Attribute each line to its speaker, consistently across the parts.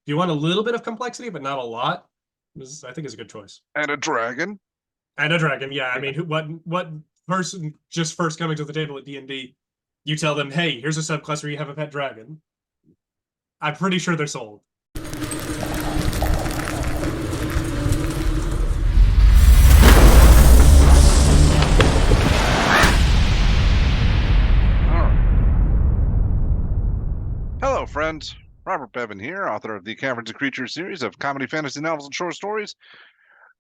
Speaker 1: you want a little bit of complexity, but not a lot, I think is a good choice.
Speaker 2: And a dragon.
Speaker 1: And a dragon, yeah. I
Speaker 2: Yeah.
Speaker 1: mean, what person just first coming to the table at D&D, you tell them, hey, here's a subclass where you have a pet dragon. I'm pretty sure they're sold.
Speaker 2: Hello, friends. Robert Bevan here, author of the Caverns Creatures series of comedy, fantasy novels, and short stories.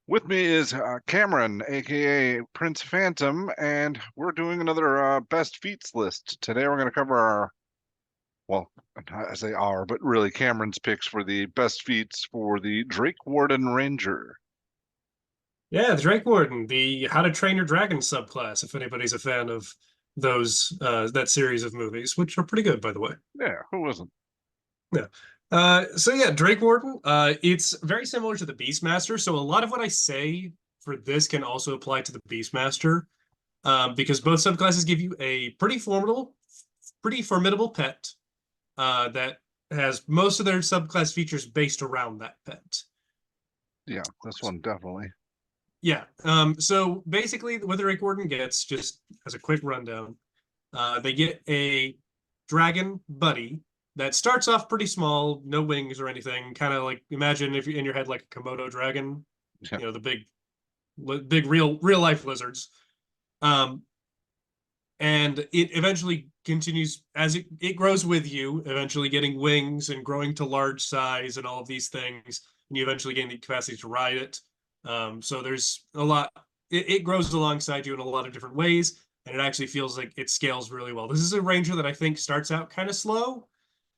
Speaker 2: With me is Cameron, aka Prince Phantom, and we're doing another best feats list. Today we're going to cover well, I say our, but really Cameron's picks for the best feats for the Drakewarden Ranger.
Speaker 1: Yeah, the Drakewarden, the How to Train Your Dragon subclass, if anybody's a fan of those that series of movies, which are pretty good, by the way.
Speaker 2: Yeah, who isn't?
Speaker 1: Yeah. So yeah, Drakewarden, it's very similar to the Beastmaster. So a lot of what I say for this can also apply to the Beastmaster, because both subclasses give you a pretty formidable pet that has most of their subclass features based around that pet.
Speaker 2: Yeah, this one definitely.
Speaker 1: Yeah. So basically, what the Drakewarden gets, just as a quick rundown, they get a dragon buddy that starts off pretty small, no wings or anything. Kind of like imagine if you're in your head like a Komodo dragon,
Speaker 2: Yeah.
Speaker 1: you know, the big real life lizards. Um, and it eventually continues as it grows with you, eventually getting wings and growing to large size and all of these things. And you eventually gain the capacity to ride it. So there's a lot. It grows alongside you in a lot of different ways, and it actually feels like it scales really well. This is a ranger that I think starts out kind of slow,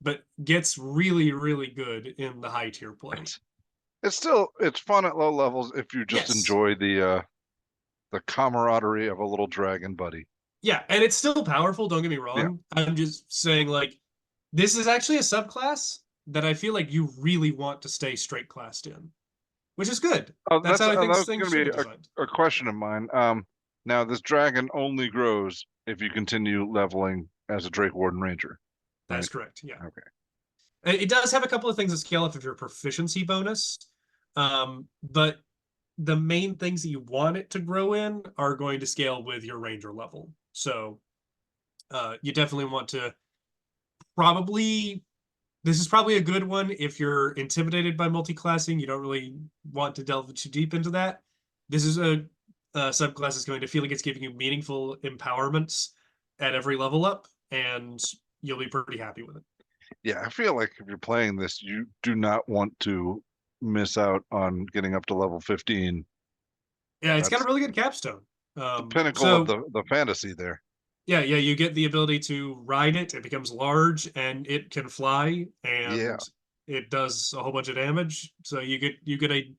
Speaker 1: but gets really, really good in the high tier play.
Speaker 2: It's fun at low levels if you just
Speaker 1: Yes.
Speaker 2: enjoy the camaraderie of a little dragon buddy.
Speaker 1: Yeah, and it's still powerful, don't get me
Speaker 2: Yeah.
Speaker 1: wrong. I'm just saying, like, this is actually a subclass that I feel like you really want to stay straight classed in, which is good.
Speaker 2: Oh,
Speaker 1: That's how I
Speaker 2: that
Speaker 1: think
Speaker 2: was
Speaker 1: things
Speaker 2: going
Speaker 1: should
Speaker 2: to
Speaker 1: be
Speaker 2: be
Speaker 1: designed.
Speaker 2: a question of mine. Now this dragon only grows if you continue leveling as a Drakewarden Ranger,
Speaker 1: That's
Speaker 2: right?
Speaker 1: correct. Yeah.
Speaker 2: Okay.
Speaker 1: It does have a couple of things that scale off of your proficiency bonus, but the main things that you want it to grow in are going to scale with your ranger level. So you definitely want to probably this is probably a good one if you're intimidated by multi-classing. You don't really want to delve too deep into that. This is a subclass that's going to feel like it's giving you meaningful empowerments at every level up, and you'll be pretty happy with it.
Speaker 2: Yeah, I feel like if you're playing this, you do not want to miss out on getting up to level 15.
Speaker 1: Yeah, it's got a
Speaker 2: That's
Speaker 1: really good capstone.
Speaker 2: the pinnacle of
Speaker 1: So
Speaker 2: the fantasy there.
Speaker 1: yeah, you get the ability to ride it. It becomes large and it can fly
Speaker 2: Yeah.
Speaker 1: and it does a whole bunch of damage. So you get a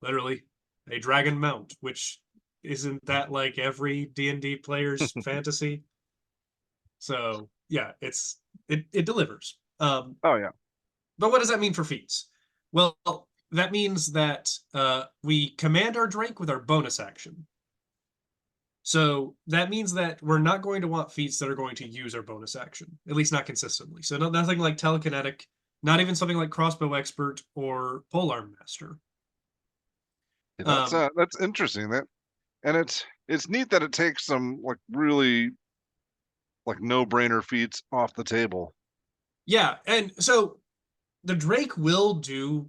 Speaker 1: literally a dragon mount, which isn't that like every D&D player's fantasy? So yeah, it delivers.
Speaker 2: Oh yeah.
Speaker 1: But what does that mean for feats? Well, that means that we command our Drake with our bonus action. So that means that we're not going to want feats that are going to use our bonus action, at least not consistently. So nothing like telekinetic, not even something like crossbow expert or polearm master. Um,
Speaker 2: That's interesting. It's neat that it takes some like really like no-brainer feats off the table.
Speaker 1: yeah, and so the Drake will do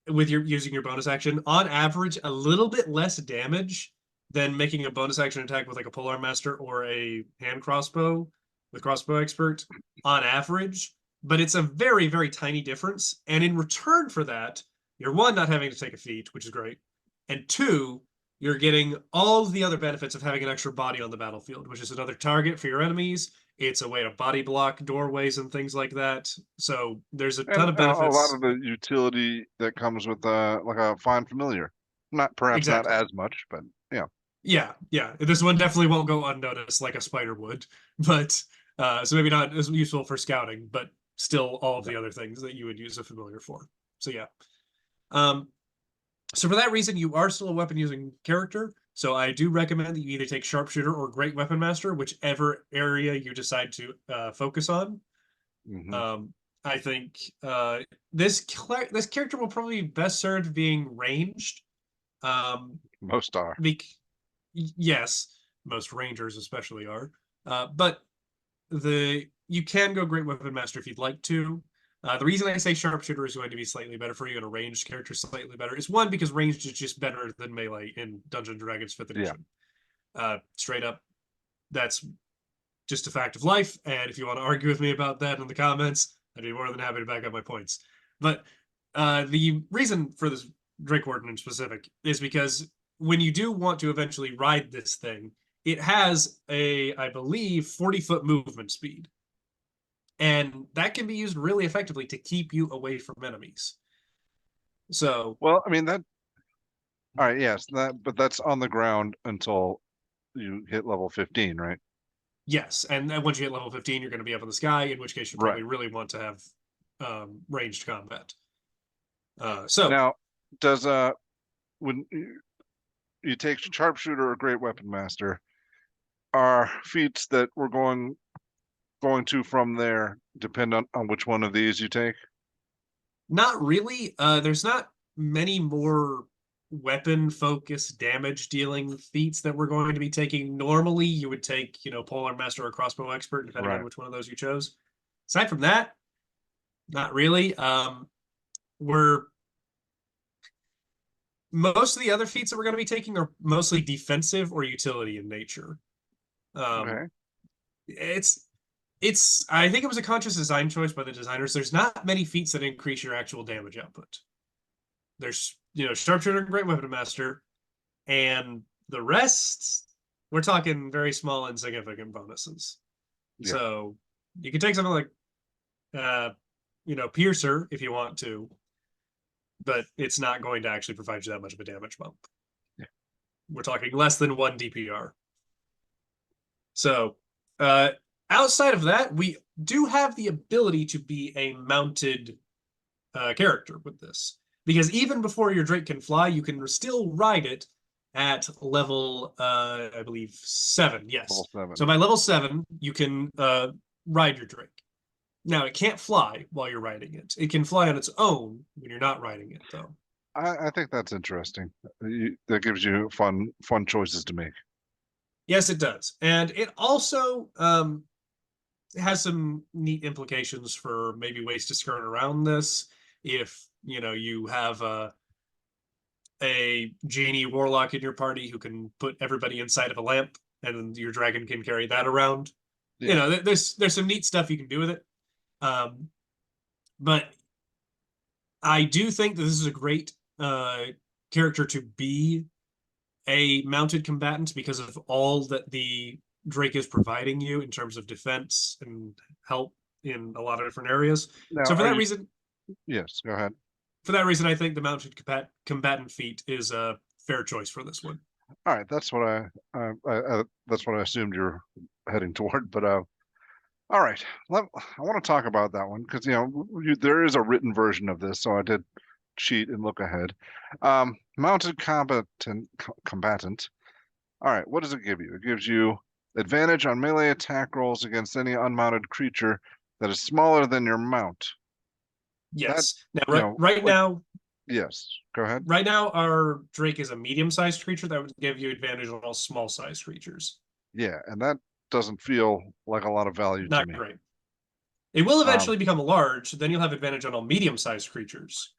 Speaker 1: with your using your bonus action on average a little bit less damage than making a bonus action attack with like a polearm master or a hand crossbow with crossbow expert on average, but it's a very tiny difference. And in return for that, you're one not having to take a feat, which is great, and two, you're getting all the other benefits of having an extra body on the battlefield, which is another target for your enemies. It's a way to body block doorways and things like that. So there's a ton
Speaker 2: And
Speaker 1: of
Speaker 2: a lot
Speaker 1: benefits.
Speaker 2: of the utility that comes with like a fine familiar. Perhaps not
Speaker 1: Exactly.
Speaker 2: as much, but yeah.
Speaker 1: Yeah. This one definitely won't go unnoticed like a spider would, but so maybe not as useful for scouting, but still all of
Speaker 2: Yeah.
Speaker 1: the other things that you would use a familiar for. So yeah. Um, so for that reason, you are still a weapon using character. So I do recommend that you either take sharpshooter or great weapon master, whichever area you decide to focus on.
Speaker 2: Hmm.
Speaker 1: Um, I think this character will probably be best served being ranged.
Speaker 2: Most are.
Speaker 1: Yes, most rangers especially are. But you can go Great Weapon Master if you'd like to. The reason I say Sharpshooter is going to be slightly better for you and a ranged character slightly better is one, because ranged is just better than melee in Dungeons & Dragons 5th edition. Straight up, that's just a fact of life. And if you want to argue with me about that in the comments, I'd be more than happy to back up my points. But the reason for this Drakewarden in specific is because when you do want to eventually ride this thing, it has I believe, 40-foot movement speed. And that can be used really effectively to keep you away from enemies. So,
Speaker 2: well, I mean that. All right, yes, but that's on the ground until you hit level 15, right?
Speaker 1: yes, and then once you hit level 15, you're going to be up in the sky, in which case you probably
Speaker 2: Right.
Speaker 1: really want to have ranged combat. So
Speaker 2: Now, does when you take Sharpshooter or Great Weapon Master, are feats that we're going to from there depend on which one of these you take?
Speaker 1: not really. There's not many more weapon focused damage dealing feats that we're going to be taking. Normally, you would take, Polearm Master or Crossbow Expert, depending on
Speaker 2: Right.
Speaker 1: which one of those you chose. Aside from that, not really. We're Most of the other feats that we're going to be taking are mostly defensive or utility in nature. Um,
Speaker 2: Okay.
Speaker 1: it's I think it was a conscious design choice by the designers. There's not many feats that increase your actual damage output. There's, Sharpshooter and Great Weapon Master, and the rest, we're talking very small, insignificant bonuses.
Speaker 2: Yeah.
Speaker 1: So you can take something like, Piercer if you want to, but it's not going to actually provide you that much of a damage bump.
Speaker 2: Yeah.
Speaker 1: We're talking less than 1 DPR. So, outside of that, we do have the ability to be a mounted character with this. Because even before your Drake can fly, you can still ride it at level, I believe, 7. Yes.
Speaker 2: Level 7.
Speaker 1: So by level 7, you can ride your Drake. Now, it can't fly while you're riding it. It can fly on its own when you're not riding it, though.
Speaker 2: I think that's interesting. That gives you fun choices to make.
Speaker 1: Yes, it does. And it also has some neat implications for maybe ways to skirt around this. If, you have a genie warlock in your party who can put everybody inside of a lamp, and your dragon can carry that around.
Speaker 2: Yeah.
Speaker 1: There's some neat stuff you can do with it. But I do think that this is a great character to be a mounted combatant because of all that the Drake is providing you in terms of defense and help in a lot of different areas.
Speaker 2: Now,
Speaker 1: So
Speaker 2: are you? Yes. Go ahead.
Speaker 1: for that reason, I think the mounted combatant feat is a fair choice for this one.
Speaker 2: All right. That's what that's what I assumed you're heading toward. But all right. I want to talk about that one because there is a written version of this, so I did cheat and look ahead. Mounted combatant. All right. What does it give you? It gives you advantage on melee attack rolls against any unmounted creature that is smaller than your mount. That
Speaker 1: Yes. Now, right
Speaker 2: like,
Speaker 1: now,
Speaker 2: yes. Go ahead.
Speaker 1: right now, our Drake is a medium-sized creature that would give you advantage on all small-sized creatures.
Speaker 2: Yeah, and that doesn't feel like a lot of value to
Speaker 1: Not
Speaker 2: me.
Speaker 1: great. It will
Speaker 2: Um,
Speaker 1: eventually become large. Then you'll have advantage on all medium-sized creatures.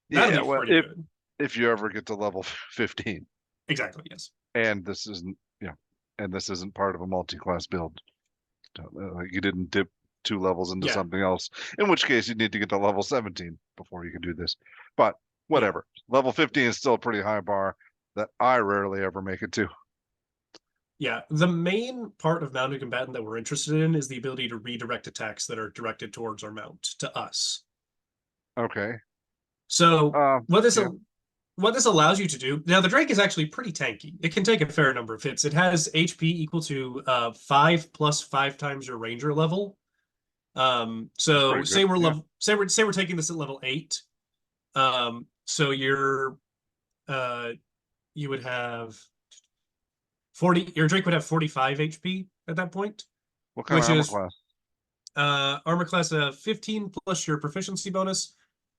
Speaker 1: That'll
Speaker 2: yeah,
Speaker 1: be
Speaker 2: well,
Speaker 1: pretty good.
Speaker 2: if you ever get to level 15,
Speaker 1: Exactly. Yes.
Speaker 2: and this isn't, and this isn't part of a multi-class build. Like you didn't dip 2 levels into
Speaker 1: Yeah.
Speaker 2: something else, in which case you need to get to level 17 before you can do this. But
Speaker 1: Yeah.
Speaker 2: whatever. Level 15 is still a pretty high bar that I rarely ever make it to.
Speaker 1: Yeah. The main part of mounted combatant that we're interested in is the ability to redirect attacks that are directed towards our mount to us.
Speaker 2: Okay.
Speaker 1: So
Speaker 2: Yeah.
Speaker 1: what this allows you to do now, the Drake is actually pretty tanky. It can take a fair number of hits. It has HP equal to 5 plus 5 times your Ranger level. So
Speaker 2: Pretty
Speaker 1: say
Speaker 2: good.
Speaker 1: we're
Speaker 2: Yeah.
Speaker 1: level say we're taking this at level 8. So you would have 40. Your Drake would have 45 HP at that point,
Speaker 2: What kind of
Speaker 1: which
Speaker 2: armor
Speaker 1: is
Speaker 2: class?
Speaker 1: Armor class 15 plus your proficiency bonus.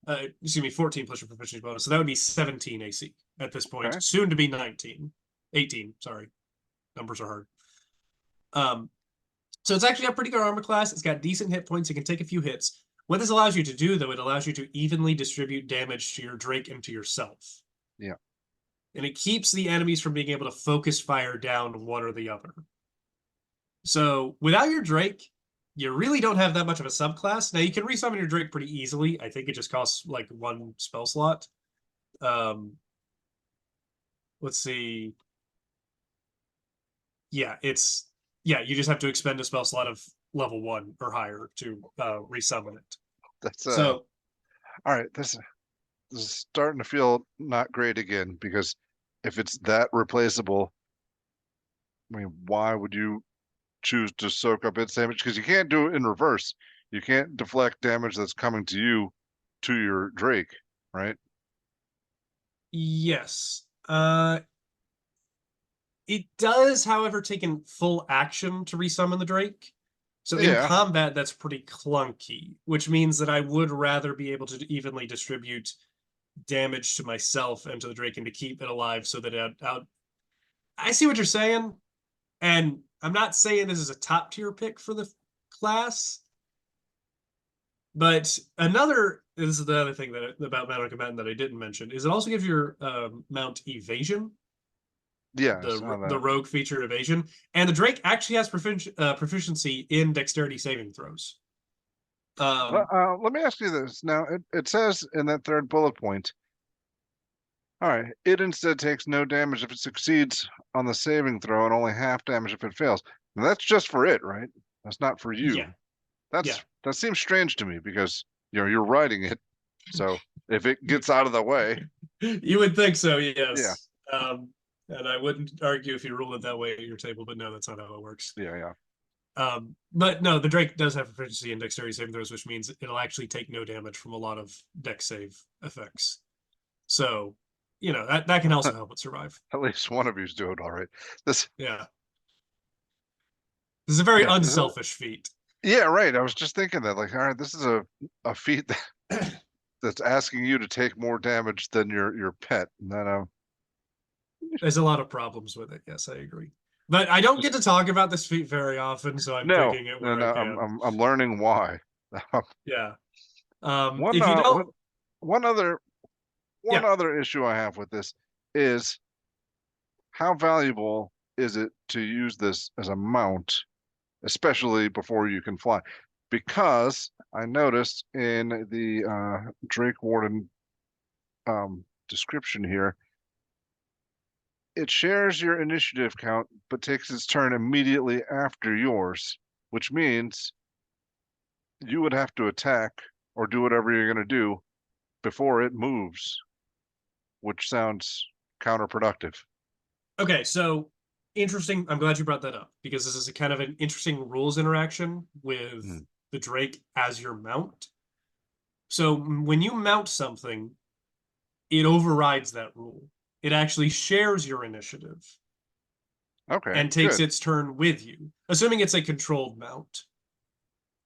Speaker 1: Excuse me, 14 plus your proficiency bonus. So that would be 17 AC at this point.
Speaker 2: Okay.
Speaker 1: Soon to be 19. 18, sorry. Numbers are hard. So it's actually a pretty good armor class. It's got decent hit points. It can take a few hits. What this allows you to do, though, it allows you to evenly distribute damage to your Drake and to yourself.
Speaker 2: Yeah.
Speaker 1: And it keeps the enemies from being able to focus fire down one or the other. So without your Drake, you really don't have that much of a subclass. Now you can resummon your Drake pretty easily. I think it just costs like 1 spell slot. Let's see. Yeah, you just have to expend a spell slot of level 1 or higher to resummon it.
Speaker 2: That's
Speaker 1: So
Speaker 2: all right. This is starting to feel not great again, because if it's that replaceable, I mean, why would you choose to soak up its damage? Because you can't do it in reverse. You can't deflect damage that's coming to you to your Drake, right?
Speaker 1: yes. It does, however, take in full action to resummon the Drake. So in
Speaker 2: Yeah.
Speaker 1: combat, that's pretty clunky, which means that I would rather be able to evenly distribute damage to myself and to the Drake and to keep it alive so that I see what you're saying. And I'm not saying this is a top tier pick for the class, but this is the other thing that about Mount of Combatant that I didn't mention is it also gives your mount evasion,
Speaker 2: Yeah, I saw
Speaker 1: the
Speaker 2: that.
Speaker 1: rogue feature evasion, and the Drake actually has proficiency in dexterity saving throws.
Speaker 2: Let me ask you this. Now, it says in that third bullet point, all right, it instead takes no damage if it succeeds on the saving throw and only half damage if it fails. Now, that's just for it, right? That's not for you.
Speaker 1: Yeah, yeah.
Speaker 2: That seems strange to me, because you're writing it. So if it gets out of the way,
Speaker 1: You would think so,
Speaker 2: yeah,
Speaker 1: yes. And I wouldn't argue if you rule it that way at your table, but no, that's not how it works.
Speaker 2: yeah.
Speaker 1: But no, the Drake does have proficiency in dexterity saving throws, which means it'll actually take no damage from a lot of dex save effects. So, that can also help it survive.
Speaker 2: At least one of you's doing all right. This,
Speaker 1: Yeah. This is a very
Speaker 2: yeah,
Speaker 1: unselfish feat.
Speaker 2: yeah, right. I was just thinking that, like, all right, this is a feat that's asking you to take more damage than your pet. And then
Speaker 1: There's a lot of problems with it. Yes, I agree. But I don't get to talk about this feat very often, so I'm
Speaker 2: no,
Speaker 1: picking it
Speaker 2: no,
Speaker 1: where I
Speaker 2: no.
Speaker 1: can.
Speaker 2: I'm learning why.
Speaker 1: Yeah.
Speaker 2: One
Speaker 1: If you don't,
Speaker 2: one other
Speaker 1: yeah.
Speaker 2: issue I have with this is, how valuable is it to use this as a mount, especially before you can fly? Because I noticed in the Drakewarden description here, it shares your initiative count, but takes its turn immediately after yours, which means you would have to attack or do whatever you're going to do before it moves, which sounds counterproductive.
Speaker 1: Okay, so interesting. I'm glad you brought that up because this is a kind of an interesting rules interaction with
Speaker 2: Mm.
Speaker 1: the Drake as your mount. So when you mount something, it overrides that rule. It actually shares your initiative
Speaker 2: Okay,
Speaker 1: and takes
Speaker 2: good.
Speaker 1: its turn with you, assuming it's a controlled mount.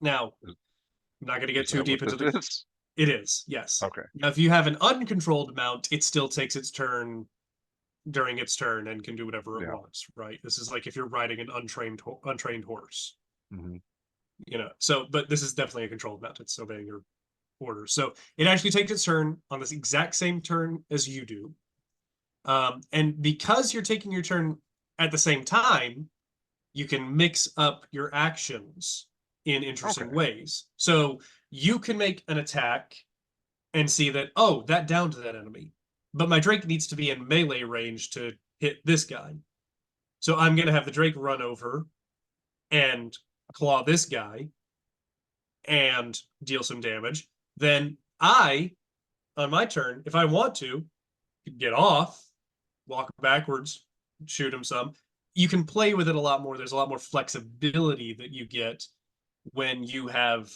Speaker 1: Now,
Speaker 2: Is,
Speaker 1: I'm not going to get
Speaker 2: is
Speaker 1: too
Speaker 2: that what
Speaker 1: deep into
Speaker 2: this
Speaker 1: the.
Speaker 2: is?
Speaker 1: It is, yes.
Speaker 2: Okay.
Speaker 1: Now, if you have an uncontrolled mount, it still takes its turn during its turn and can do whatever it
Speaker 2: Yeah.
Speaker 1: wants, right? This is like if you're riding an untrained horse,
Speaker 2: Hmm.
Speaker 1: So, but this is definitely a controlled mount. It's obeying your orders. So it actually takes its turn on this exact same turn as you do. And because you're taking your turn at the same time, you can mix up your actions in interesting
Speaker 2: Okay.
Speaker 1: ways. So you can make an attack and see that, oh, that downed that enemy. But my Drake needs to be in melee range to hit this guy. So I'm going to have the Drake run over and claw this guy and deal some damage. Then I, on my turn, if I want to, get off, walk backwards, shoot him some. You can play with it a lot more. There's a lot more flexibility that you get when you have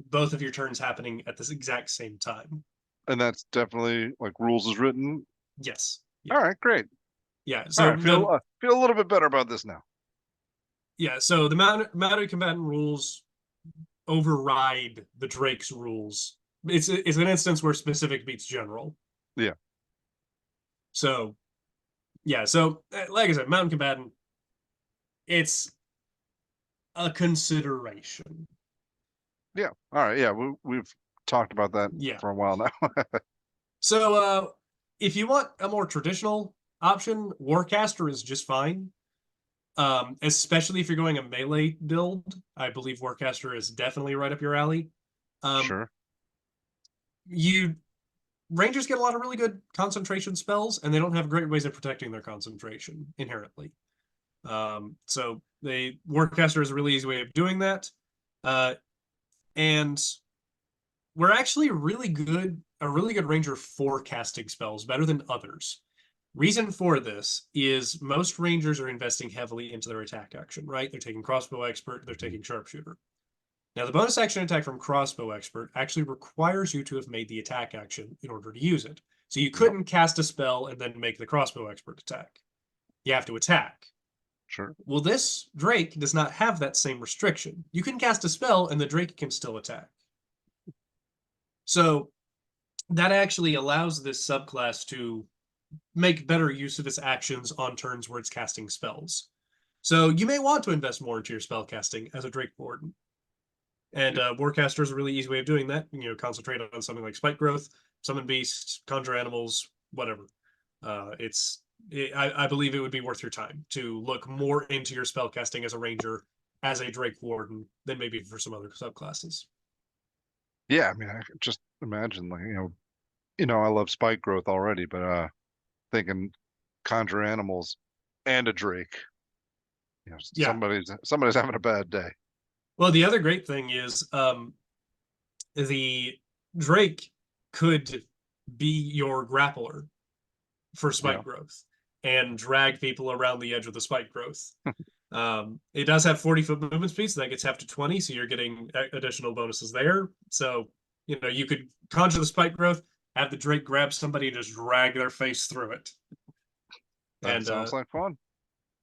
Speaker 1: both of your turns happening at this exact same time.
Speaker 2: And that's definitely like rules is written.
Speaker 1: Yes.
Speaker 2: All
Speaker 1: Yeah.
Speaker 2: right, great.
Speaker 1: Yeah.
Speaker 2: All
Speaker 1: So
Speaker 2: right, feel a little bit better about this now.
Speaker 1: yeah. So the mounted combatant rules override the Drake's rules. It's an instance where specific beats general.
Speaker 2: Yeah.
Speaker 1: So, yeah. So, like I said, Mountain Combatant, it's a consideration.
Speaker 2: Yeah. All right. Yeah. We've talked about that
Speaker 1: Yeah.
Speaker 2: for a while now.
Speaker 1: So, if you want a more traditional option, Warcaster is just fine. Especially if you're going a melee build, I believe Warcaster is definitely right up your alley.
Speaker 2: Sure.
Speaker 1: You Rangers get a lot of really good concentration spells, and they don't have great ways of protecting their concentration inherently. So Warcaster is a really easy way of doing that. And we're actually a really good Ranger for casting spells, better than others. Reason for this is most Rangers are investing heavily into their attack action, right? They're taking Crossbow Expert, they're taking Sharpshooter. Now, the bonus action attack from Crossbow Expert actually requires you to have made the attack action in order to use it. So you couldn't cast a spell and then make the Crossbow Expert attack. You have to attack.
Speaker 2: Sure.
Speaker 1: Well, this Drake does not have that same restriction. You can cast a spell and the Drake can still attack. So that actually allows this subclass to make better use of its actions on turns where it's casting spells. So you may want to invest more into your spell casting as a Drakewarden. And Warcaster is a really easy way of doing that. Concentrate on something like Spike Growth, Summon Beasts, Conjure Animals, whatever. I believe it would be worth your time to look more into your spellcasting as a Ranger, as a Drakewarden, than maybe for some other subclasses.
Speaker 2: Yeah. I mean, I could just imagine, like, I love Spike Growth already, but thinking Conjure Animals and a Drake.
Speaker 1: Yeah.
Speaker 2: Somebody's having a bad day.
Speaker 1: Well, the other great thing is the Drake could be your grappler for spike growth and drag people around the edge of the spike growth. It does have 40-foot movement speed, so that gets half to 20, so you're getting additional bonuses there. So, you could conjure the spike growth, have the Drake grab somebody and just drag their face through it.
Speaker 2: That sounds like fun.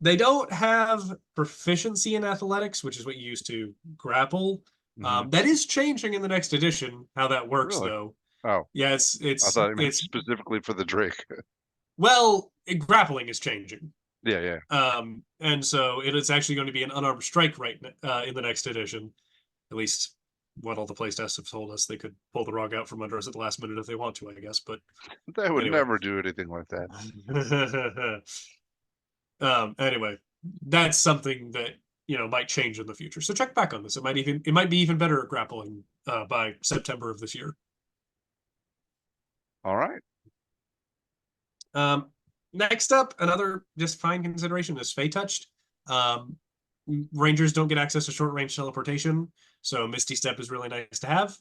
Speaker 1: They don't have proficiency in athletics, which is what you use to grapple. That is changing in the next edition, how that works,
Speaker 2: Really?
Speaker 1: though.
Speaker 2: Oh.
Speaker 1: Yeah,
Speaker 2: I thought it meant specifically for the Drake.
Speaker 1: Well, grappling is changing.
Speaker 2: Yeah.
Speaker 1: And so it is actually going to be an unarmed strike right in the next edition. At least what all the playtests have told us. They could pull the rug out from under us at the last minute if they want to, I guess. But
Speaker 2: they would never do anything like that.
Speaker 1: Anyway, that's something that might change in the future. So check back on this. It might be even better at grappling by September of this year.
Speaker 2: All right.
Speaker 1: Next up, another just fine consideration is Fey Touched. Rangers don't get access to short range teleportation, so Misty Step is really nice to have.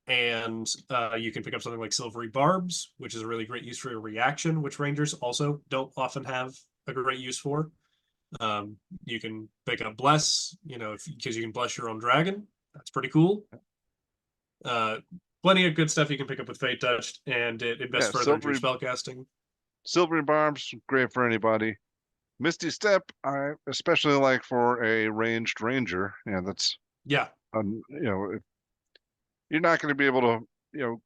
Speaker 1: And you can pick up something like Silvery Barbs, which is a really great use for a reaction, which Rangers also don't often have a great use for. You can pick up Bless, because you can bless your own dragon. That's pretty cool. Plenty of good stuff you can pick up with Fate Touched, and it invests further into your spellcasting.
Speaker 2: Silvery Barbs, great for anybody. Misty Step, I especially like for a ranged ranger. That's you're not going to be able to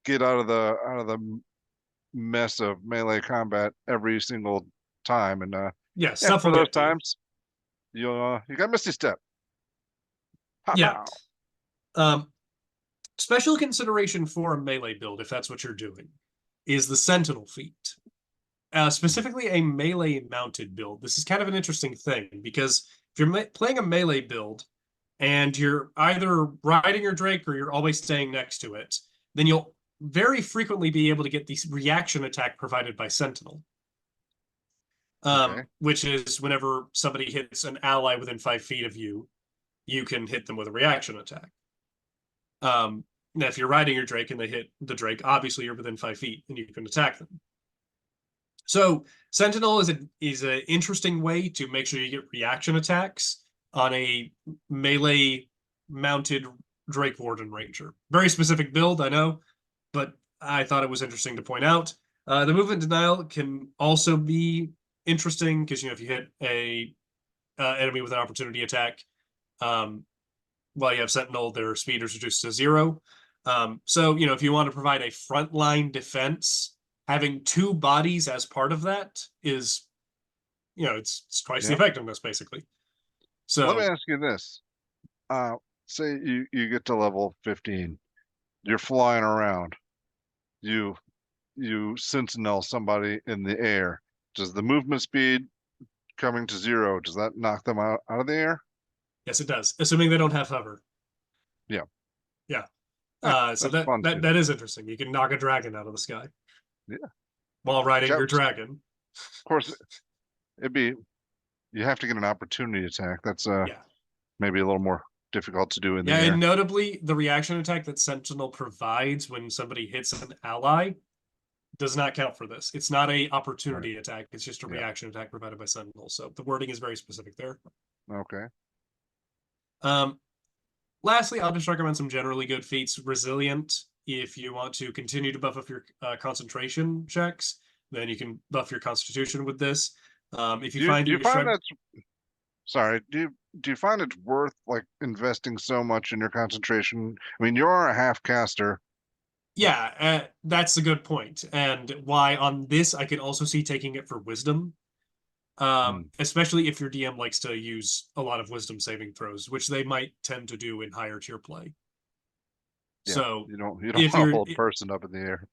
Speaker 2: get out of the mess of melee combat every single time, and for those times you got Misty Step.
Speaker 1: Special consideration for a melee build, if that's what you're doing, is the Sentinel feat. Specifically a melee mounted build. This is kind of an interesting thing, because if you're playing a melee build and you're either riding your Drake or you're always staying next to it, then you'll very frequently be able to get the reaction attack provided by Sentinel. Which is whenever somebody hits an ally within 5 feet of you, you can hit them with a reaction attack. Now, if you're riding your Drake and they hit the Drake, obviously you're within 5 feet and you can attack them. So Sentinel is an interesting way to make sure you get reaction attacks on a melee mounted Drakewarden Ranger. Very specific build, I know, but I thought it was interesting to point out. The movement denial can also be interesting because if you hit a enemy with an opportunity attack, while you have Sentinel, their speed is reduced to 0. So, if you want to provide a frontline defense, having 2 bodies as part of that is, it's twice the
Speaker 2: Yeah.
Speaker 1: effectiveness, basically.
Speaker 2: Let me
Speaker 1: So,
Speaker 2: ask you this. Say you get to level 15. You're flying around. You sentinel somebody in the air. Does the movement speed coming to 0, does that knock them out of the air?
Speaker 1: yes, it does, assuming they don't have hover.
Speaker 2: Yeah.
Speaker 1: Yeah. So
Speaker 2: That's
Speaker 1: that
Speaker 2: fun
Speaker 1: that
Speaker 2: too.
Speaker 1: that is interesting. You can knock a dragon out of the sky
Speaker 2: Yeah.
Speaker 1: while riding
Speaker 2: Of
Speaker 1: your dragon.
Speaker 2: course, it'd be you have to get an opportunity attack. That's
Speaker 1: Yeah.
Speaker 2: maybe a little more difficult to do in the
Speaker 1: Yeah, and
Speaker 2: air.
Speaker 1: notably, the reaction attack that Sentinel provides when somebody hits an ally does not count for this. It's not a
Speaker 2: Right.
Speaker 1: opportunity attack. It's just a
Speaker 2: Yeah.
Speaker 1: reaction attack provided by Sentinel. So the wording is very specific there.
Speaker 2: Okay.
Speaker 1: Um, Lastly, I'll just recommend some generally good feats. Resilient, if you want to continue to buff up your concentration checks, then you can buff your constitution with this. If you find
Speaker 2: Do you
Speaker 1: your
Speaker 2: find
Speaker 1: shrug,
Speaker 2: that's sorry, do you find it's worth like investing so much in your concentration? I mean, you're a half caster, but
Speaker 1: yeah, that's a good point. And why on this I could also see taking it for wisdom,
Speaker 2: hmm,
Speaker 1: especially if your DM likes to use a lot of wisdom saving throws, which they might tend to do in higher tier play.
Speaker 2: yeah,
Speaker 1: So
Speaker 2: you don't
Speaker 1: if
Speaker 2: want to
Speaker 1: you're,
Speaker 2: hold person up in the air.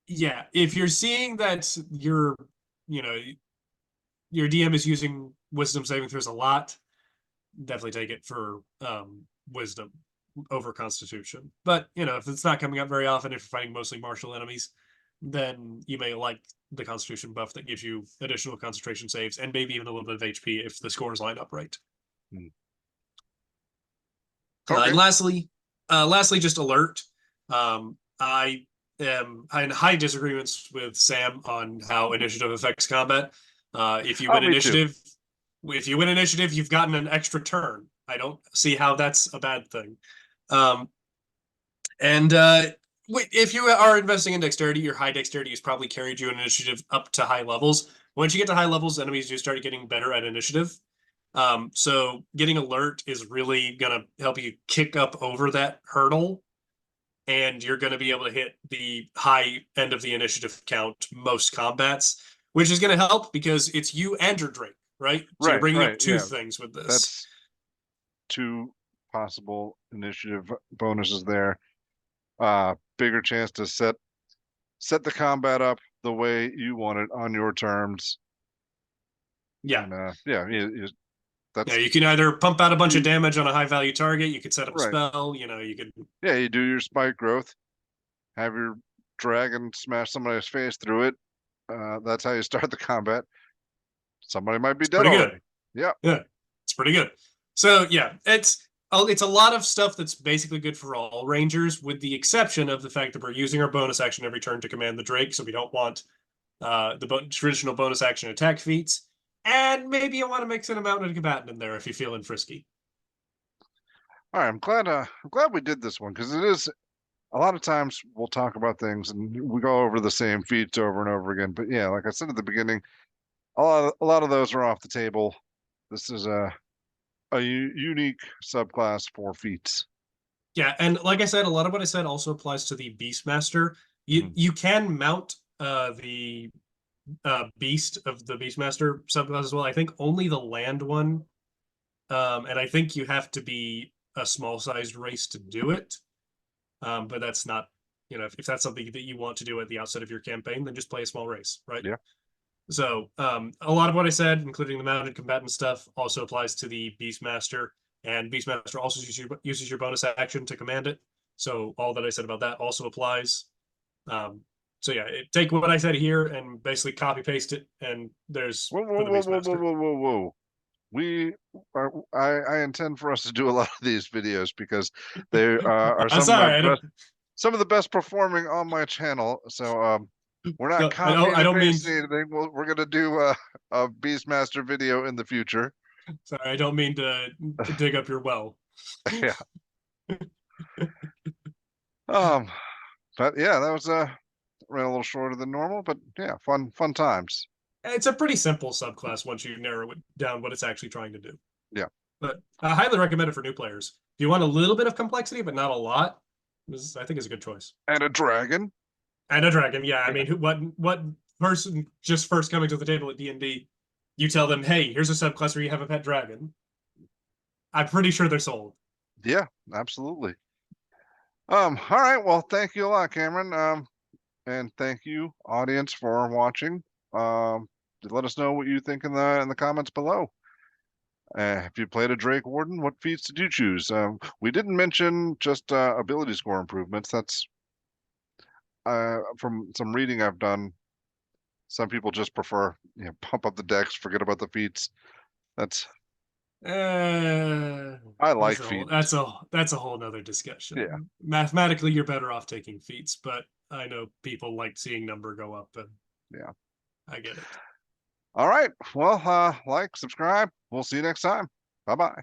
Speaker 1: yeah, if you're seeing that you know, your DM is using wisdom saving throws a lot, definitely take it for wisdom over constitution. But if it's not coming up very often, if you're fighting mostly martial enemies, then you may like the constitution buff that gives you additional concentration saves and maybe even a little bit of HP if the scores line up right.
Speaker 2: Hmm.
Speaker 1: And
Speaker 2: Okay.
Speaker 1: lastly, just alert. I am in high disagreements with Sam on how initiative affects combat. If you
Speaker 2: Oh,
Speaker 1: win
Speaker 2: me too.
Speaker 1: initiative, if you win initiative, you've gotten an extra turn. I don't see how that's a bad thing. Um, and if you are investing in dexterity, your high dexterity has probably carried you in initiative up to high levels. Once you get to high levels, enemies do start getting better at initiative. So getting alert is really gonna help you kick up over that hurdle, and you're gonna be able to hit the high end of the initiative count most combats, which is gonna help because it's you and your Drake, right? So you're
Speaker 2: Right,
Speaker 1: bringing
Speaker 2: right.
Speaker 1: up 2
Speaker 2: Yeah,
Speaker 1: things with this.
Speaker 2: that's two possible initiative bonuses there. Bigger chance to set the combat up the way you want it on your terms.
Speaker 1: Yeah.
Speaker 2: And yeah,
Speaker 1: Yeah,
Speaker 2: that's
Speaker 1: you can either pump out a bunch of
Speaker 2: you,
Speaker 1: damage on a high value target, you could set up a
Speaker 2: right.
Speaker 1: spell, you could.
Speaker 2: Yeah, you do your spike growth, have your dragon smash somebody's face through it. That's how you start the combat. Somebody might be
Speaker 1: It's
Speaker 2: dead
Speaker 1: pretty good.
Speaker 2: already. Yeah.
Speaker 1: Yeah, it's pretty good. So yeah, it's a lot of stuff that's basically good for all rangers, with the exception of the fact that we're using our bonus action every turn to command the Drake, so we don't want traditional bonus action attack feats. And maybe you want to mix in a mounted combatant in there if you're feeling frisky.
Speaker 2: All right. I'm glad we did this one because it is a lot of times we'll talk about things and we go over the same feats over and over again. But yeah, like I said at the beginning, a lot of those are off the table. This is a unique subclass for feats.
Speaker 1: Yeah, and like I said, a lot of what I said also applies to the Beastmaster. You
Speaker 2: Mhm.
Speaker 1: you can mount the beast of the Beastmaster subclass as well. I think only the land one. And I think you have to be a small sized race to do it. But that's not, if that's something that you want to do at the outset of your campaign, then just play a small race, right?
Speaker 2: Yeah.
Speaker 1: So a lot of what I said, including the mounted combatant stuff, also applies to the Beastmaster. And Beastmaster also uses your bonus action to command it. So all that I said about that also applies. Um, so yeah, take what I said here and basically copy paste it, and there's
Speaker 2: Whoa, whoa,
Speaker 1: for the
Speaker 2: whoa, whoa, whoa,
Speaker 1: Beastmaster.
Speaker 2: whoa, whoa, whoa. We I intend for us to do a lot of these videos because they are
Speaker 1: I'm
Speaker 2: some of my
Speaker 1: sorry, I don't.
Speaker 2: some of the best performing on my channel. So we're not copying
Speaker 1: I
Speaker 2: and
Speaker 1: don't mean.
Speaker 2: pasting anything. We're gonna do a Beastmaster video in the future.
Speaker 1: Sorry, I don't mean to dig up your well.
Speaker 2: Yeah. Um. But yeah, that was ran a little shorter than normal, but yeah, fun times.
Speaker 1: It's a pretty simple subclass once you narrow it down what it's actually trying to do.
Speaker 2: Yeah.
Speaker 1: But I highly recommend it for new players. If you want a little bit of complexity, but not a lot, this I think is a good choice.
Speaker 2: And a dragon.
Speaker 1: And a dragon, yeah. I
Speaker 2: Yeah.
Speaker 1: mean, what person just first coming to the table at D&D, you tell them, hey, here's a subclass where you have a pet dragon. I'm pretty sure they're sold.
Speaker 2: Yeah, absolutely. All right. Well, thank you a lot, Cameron. And thank you, audience, for watching. Let us know what you think in the comments below. If you played a Drakewarden, what feats did you choose? We didn't mention just ability score improvements. That's from some reading I've done. Some people just prefer, pump up the decks, forget about the feats. That's I like feats.
Speaker 1: That's a whole nother discussion.
Speaker 2: Yeah.
Speaker 1: Mathematically, you're better off taking feats, but I know people like seeing number go up, and
Speaker 2: Yeah.
Speaker 1: I get it.
Speaker 2: All right. Well, like, subscribe. We'll see you next time. Bye-bye.